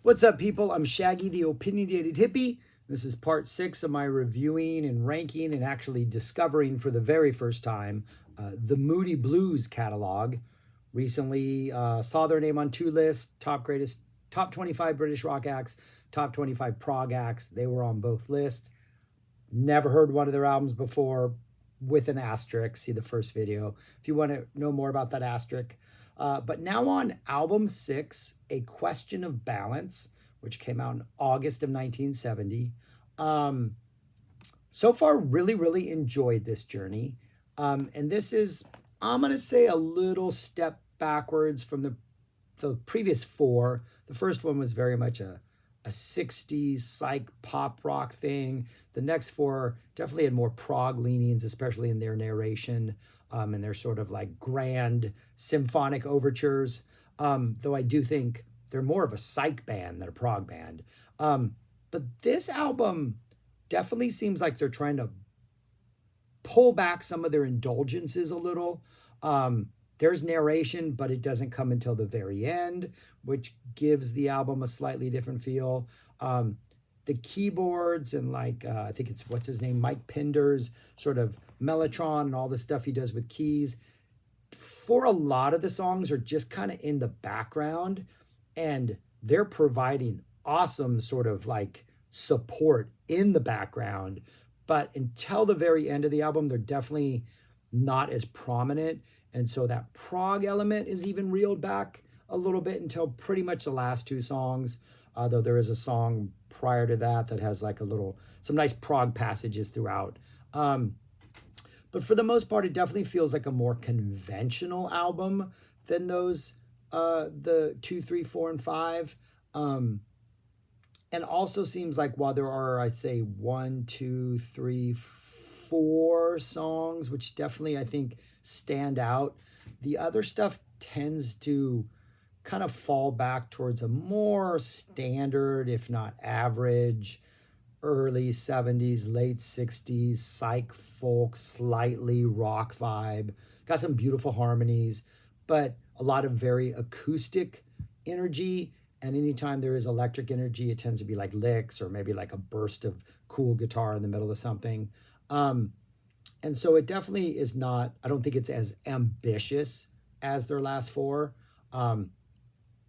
What's up, people? I'm Shaggy, the Opinionated Hippie. This is part 6 of my reviewing and ranking and actually discovering for the very first time the Moody Blues catalog. Recently saw their name on 2 lists, top 25 British rock acts, top 25 prog acts. They were on both lists. Never heard one of their albums before, with an asterisk. See the first video if you want to know more about that asterisk. But now on album 6, A Question of Balance, which came out in August of 1970. So far, really enjoyed this journey. And this is, I'm going to say, a little step backwards from the previous 4. The first one was very much a 60s psych pop rock thing. The next 4 definitely had more prog leanings, especially in their narration and their sort of like grand symphonic overtures. Though I do think they're more of a psych band than a prog band. But this album definitely seems like they're trying to pull back some of their indulgences a little. There's narration, but it doesn't come until the very end, which gives the album a slightly different feel. The keyboards and like, I think it's, what's his name? Mike Pinder's sort of mellotron and all the stuff he does with keys, for a lot of the songs are just kind of in the background, and they're providing awesome sort of like support in the background. But until the very end of the album, they're definitely not as prominent. And so that prog element is even reeled back a little bit until pretty much the last 2 songs. Though there is a song prior to that that has like some nice prog passages throughout. But for the most part, it definitely feels like a more conventional album than those, the 2, 3, 4, and 5. And also seems like while there are, I'd say 1, 2, 3, 4 songs, which definitely I think stand out, the other stuff tends to kind of fall back towards a more standard, if not average, early 70s, late 60s, psych folk, slightly rock vibe. Got some beautiful harmonies, but a lot of very acoustic energy. And anytime there is electric energy, it tends to be like licks or maybe like a burst of cool guitar in the middle of something. And so it definitely is not, I don't think it's as ambitious as their last 4.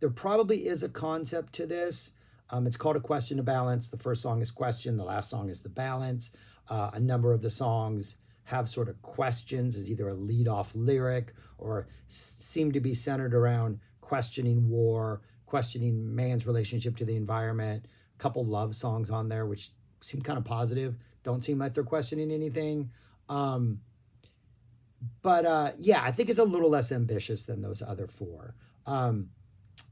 There probably is a concept to this. It's called A Question of Balance. The first song is Question. The last song is The Balance. A number of the songs have sort of questions as either a lead-off lyric or seem to be centered around questioning war, questioning man's relationship to the environment. A couple love songs on there, which seem kind of positive. Don't seem like they're questioning anything. But yeah, I think it's a little less ambitious than those other 4.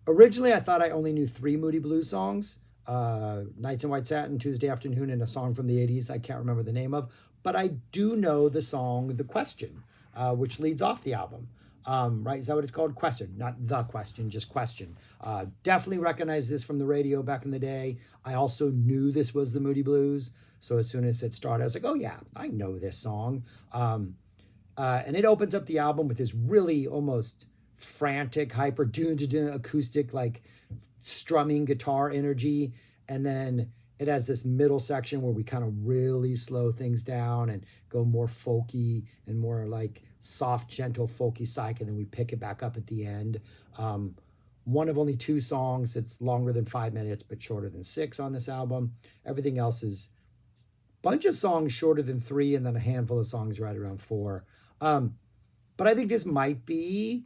Originally, I thought I only knew 3 Moody Blues songs, Nights in White Satin, Tuesday Afternoon, and a song from the 80s I can't remember the name of. But I do know the song The Question, which leads off the album. Right? Is that what it's called? Question, not The Question, just Question. Definitely recognized this from the radio back in the day. I also knew this was the Moody Blues. So as soon as it started, I was like, oh yeah, I know this song. And it opens up the album with this really almost frantic, hyper acoustic, like strumming guitar energy. And then it has this middle section where we kind of really slow things down and go more folky and more like soft, gentle, folky psych. And then we pick it back up at the end. One of only 2 songs that's longer than 5 minutes, but shorter than 6 on this album. Everything else is a bunch of songs shorter than 3, and then a handful of songs right around 4. But I think this might be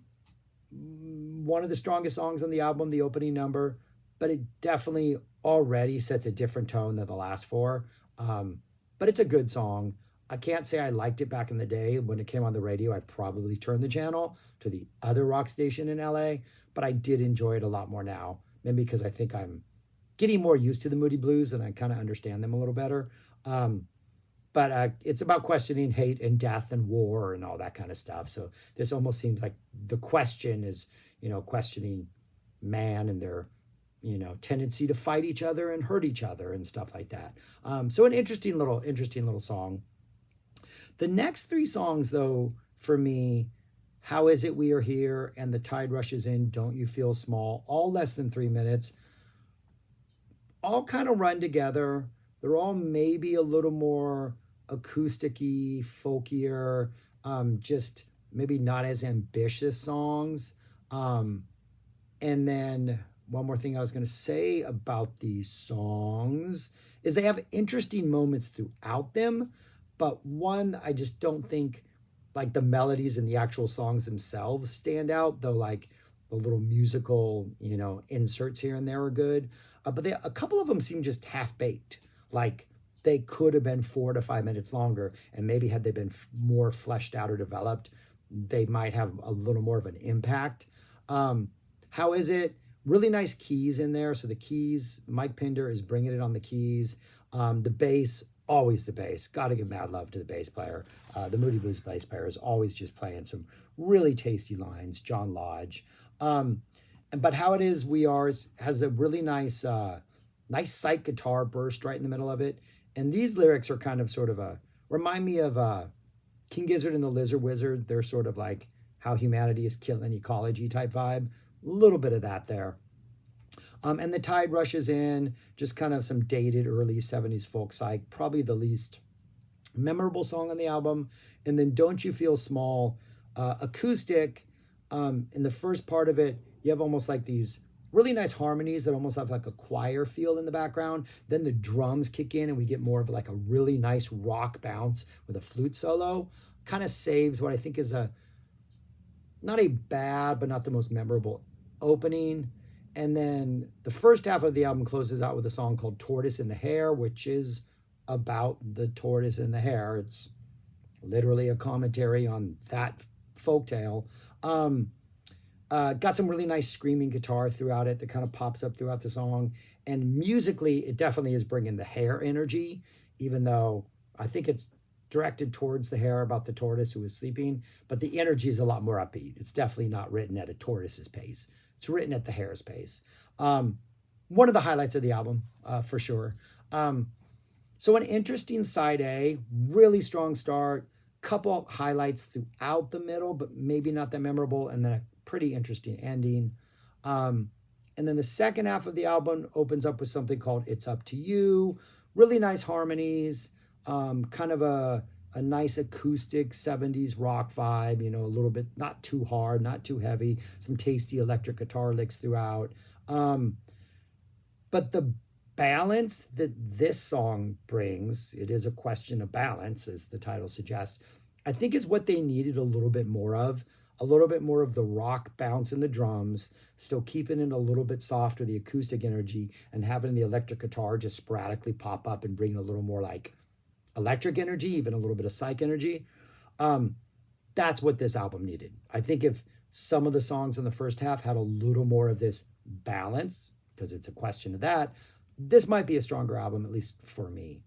one of the strongest songs on the album, the opening number, but it definitely already sets a different tone than the last 4. But it's a good song. I can't say I liked it back in the day. When it came on the radio, I probably turned the channel to the other rock station in LA, but I did enjoy it a lot more now. Maybe because I think I'm getting more used to the Moody Blues and I kind of understand them a little better. But it's about questioning hate and death and war and all that kind of stuff. So this almost seems like the question is, questioning man and their, tendency to fight each other and hurt each other and stuff like that. So an interesting little song. The next 3 songs, though, for me, How Is It We Are Here and The Tide Rushes In, Don't You Feel Small, all less than 3 minutes, all kind of run together. They're all maybe a little more acousticy, folkier, just maybe not as ambitious songs. Um, and then one more thing I was going to say about these songs is they have interesting moments throughout them, but one I just don't think like the melodies and the actual songs themselves stand out, though like the little musical, inserts here and there are good. But a couple of them seem just half baked. Like they could have been 4 to 5 minutes longer, and maybe had they been more fleshed out or developed, they might have a little more of an impact. How is it? Really nice keys in there. So the keys, Mike Pinder is bringing it on the keys. The bass, always the bass. Got to give mad love to the bass player. The Moody Blues bass player is always just playing some really tasty lines. John Lodge. But How It Is We Are has a really nice psych guitar burst right in the middle of it. And these lyrics are kind of sort of remind me of King Gizzard and the Lizard Wizard. They're sort of like how humanity is killing ecology type vibe. A little bit of that there. And The Tide Rushes In, just kind of some dated early 70s folk psych, probably the least memorable song on the album. And then Don't You Feel Small, acoustic. In the first part of it, you have almost like these really nice harmonies that almost have like a choir feel in the background. Then the drums kick in and we get more of like a really nice rock bounce with a flute solo. Kind of saves what I think is not a bad, but not the most memorable opening. And then the first half of the album closes out with a song called Tortoise in the Hare, which is about the tortoise and the hare. It's literally a commentary on that folktale. Got some really nice screaming guitar throughout it that kind of pops up throughout the song. And musically, it definitely is bringing the hare energy, even though I think it's directed towards the hare about the tortoise who is sleeping, but the energy is a lot more upbeat. It's definitely not written at a tortoise's pace. It's written at the hare's pace. One of the highlights of the album, for sure. So an interesting side A, really strong start, couple highlights throughout the middle, but maybe not that memorable, and then a pretty interesting ending. And then the second half of the album opens up with something called It's Up to You. Really nice harmonies, kind of a nice acoustic 70s rock vibe, a little bit, not too hard, not too heavy, some tasty electric guitar licks throughout. But the balance that this song brings, it is a question of balance, as the title suggests, I think is what they needed a little bit more of. A little bit more of the rock bounce in the drums, still keeping it a little bit softer, the acoustic energy, and having the electric guitar just sporadically pop up and bring a little more like electric energy, even a little bit of psych energy. That's what this album needed. I think if some of the songs in the first half had a little more of this balance, because it's a question of that, this might be a stronger album, at least for me.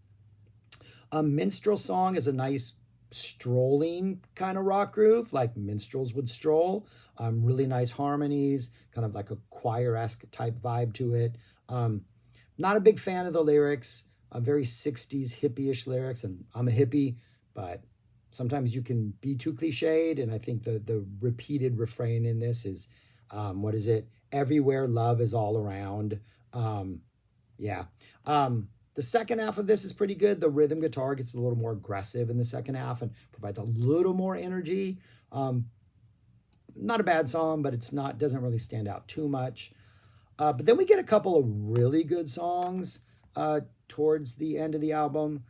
A Minstrel Song is a nice strolling kind of rock groove, like minstrels would stroll. Really nice harmonies, kind of like a choir-esque type vibe to it. Not a big fan of the lyrics, very 60s hippie-ish lyrics, and I'm a hippie, but sometimes you can be too cliched, and I think the repeated refrain in this is, what is it? Everywhere love is all around. Yeah. The second half of this is pretty good. The rhythm guitar gets a little more aggressive in the second half and provides a little more energy. Not a bad song, but doesn't really stand out too much. But then we get a couple of really good songs towards the end of the album.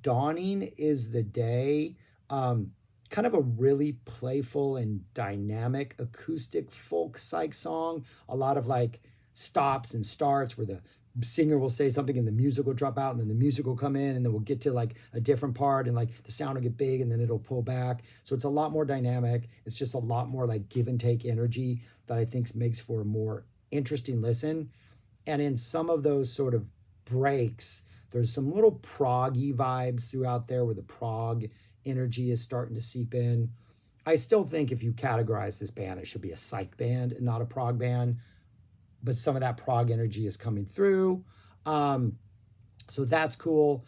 Dawning is the Day. Kind of a really playful and dynamic acoustic folk psych song. A lot of like stops and starts where the singer will say something and the music will drop out and then the music will come in and then we'll get to like a different part and like the sound will get big and then it'll pull back. So it's a lot more dynamic. It's just a lot more like give and take energy that I think makes for a more interesting listen. And in some of those sort of breaks, there's some little proggy vibes throughout there where the prog energy is starting to seep in. I still think if you categorize this band, it should be a psych band and not a prog band. But some of that prog energy is coming through. So that's cool.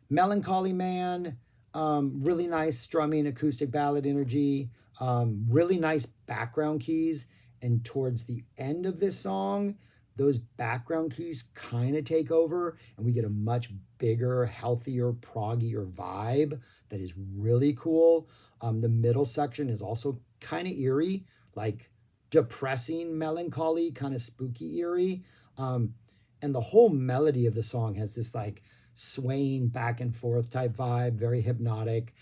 Melancholy Man, really nice strumming acoustic ballad energy, really nice background keys. And towards the end of this song, those background keys kind of take over, and we get a much bigger, healthier, proggier vibe that is really cool. The middle section is also kind of eerie, like depressing, melancholy, kind of spooky, eerie. And the whole melody of the song has this like swaying back and forth type vibe, very hypnotic,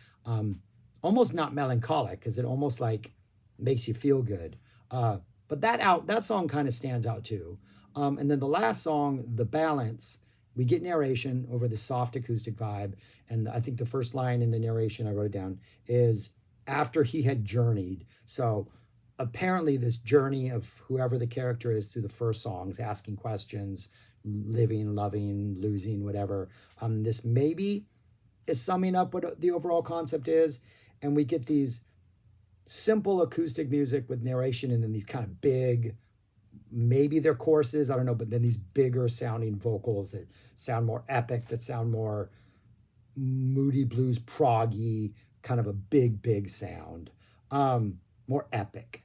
almost not melancholic because it almost like makes you feel good. But that song kind of stands out too. And then the last song, The Balance, we get narration over the soft acoustic vibe. And I think the first line in the narration, I wrote it down, is after he had journeyed. So apparently, this journey of whoever the character is through the first songs, asking questions, living, loving, losing, whatever. This maybe is summing up what the overall concept is. And we get these simple acoustic music with narration and then these kind of big, maybe they're choruses, I don't know, but then these bigger sounding vocals that sound more epic, that sound more Moody Blues proggy, kind of a big sound, more epic.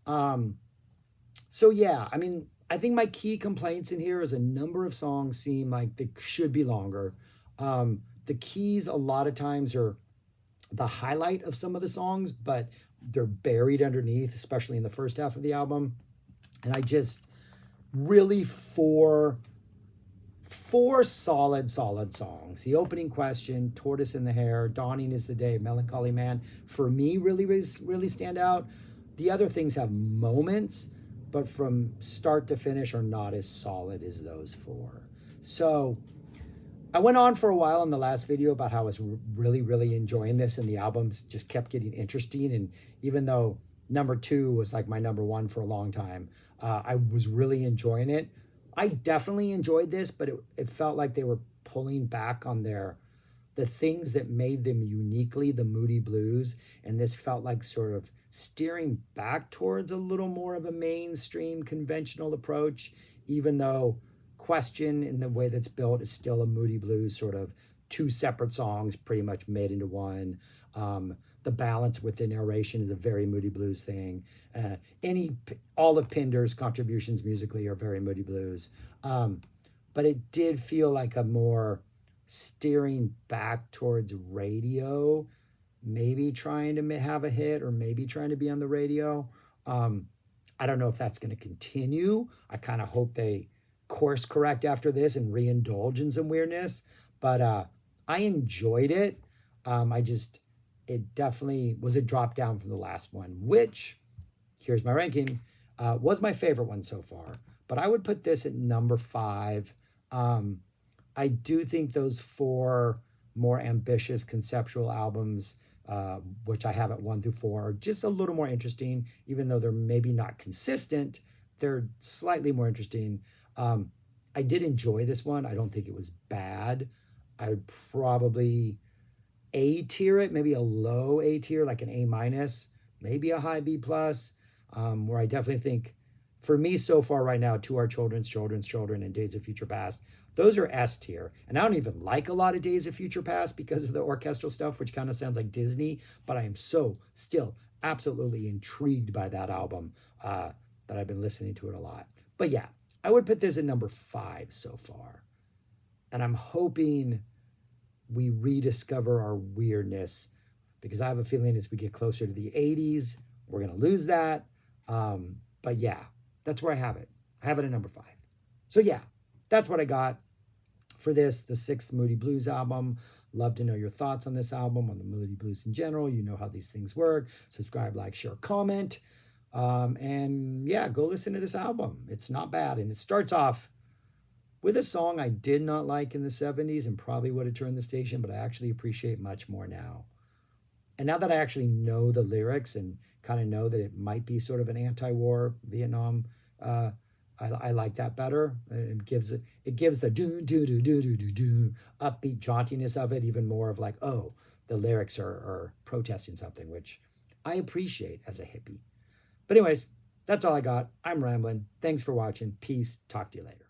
So yeah, I mean, I think my key complaints in here is a number of songs seem like they should be longer. The keys a lot of times are the highlight of some of the songs, but they're buried underneath, especially in the first half of the album. And I just really four solid songs. The opening question, Tortoise in the Hare, Dawning is the Day, Melancholy Man, for me really stand out. The other things have moments, but from start to finish are not as solid as those four. So I went on for a while in the last video about how I was really enjoying this, and the albums just kept getting interesting. And even though number 2 was like my number 1 for a long time, I was really enjoying it. I definitely enjoyed this, but it felt like they were pulling back on the things that made them uniquely the Moody Blues, and this felt like sort of steering back towards a little more of a mainstream conventional approach, even though Question in the way that's built is still a Moody Blues, sort of 2 separate songs pretty much made into one. The balance with the narration is a very Moody Blues thing. All of Pinder's contributions musically are very Moody Blues. But it did feel like a more steering back towards radio, maybe trying to have a hit or maybe trying to be on the radio. I don't know if that's going to continue. I kind of hope they course correct after this and reindulge in some weirdness. But I enjoyed it. It definitely was a drop down from the last one, which, here's my ranking, was my favorite one so far. But I would put this at number 5. I do think those 4 more ambitious conceptual albums, which I have at 1 through 4, are just a little more interesting, even though they're maybe not consistent. They're slightly more interesting. I did enjoy this one. I don't think it was bad. I would probably A tier it, maybe a low A tier, like an A minus, maybe a high B plus, where I definitely think, for me so far right now, To Our Children's Children, and Days of Future Past, those are S tier. And I don't even like a lot of Days of Future Past because of the orchestral stuff, which kind of sounds like Disney, but I am still absolutely intrigued by that album, that I've been listening to it a lot. But yeah, I would put this at number 5 so far. And I'm hoping we rediscover our weirdness, because I have a feeling as we get closer to the 80s, we're going to lose that. But yeah, that's where I have it. I have it at number 5. So yeah, that's what I got for this, the 6th Moody Blues album. Love to know your thoughts on this album, on the Moody Blues in general. You know how these things work. Subscribe, like, share, comment. And yeah, go listen to this album. It's not bad. And it starts off with a song I did not like in the 70s and probably would have turned the station, but I actually appreciate much more now. And now that I actually know the lyrics and kind of know that it might be sort of an anti-war Vietnam, I like that better. It gives the do upbeat jauntiness of it even more of like, oh, the lyrics are protesting something, which I appreciate as a hippie. But anyways, that's all I got. I'm rambling. Thanks for watching. Peace. Talk to you later.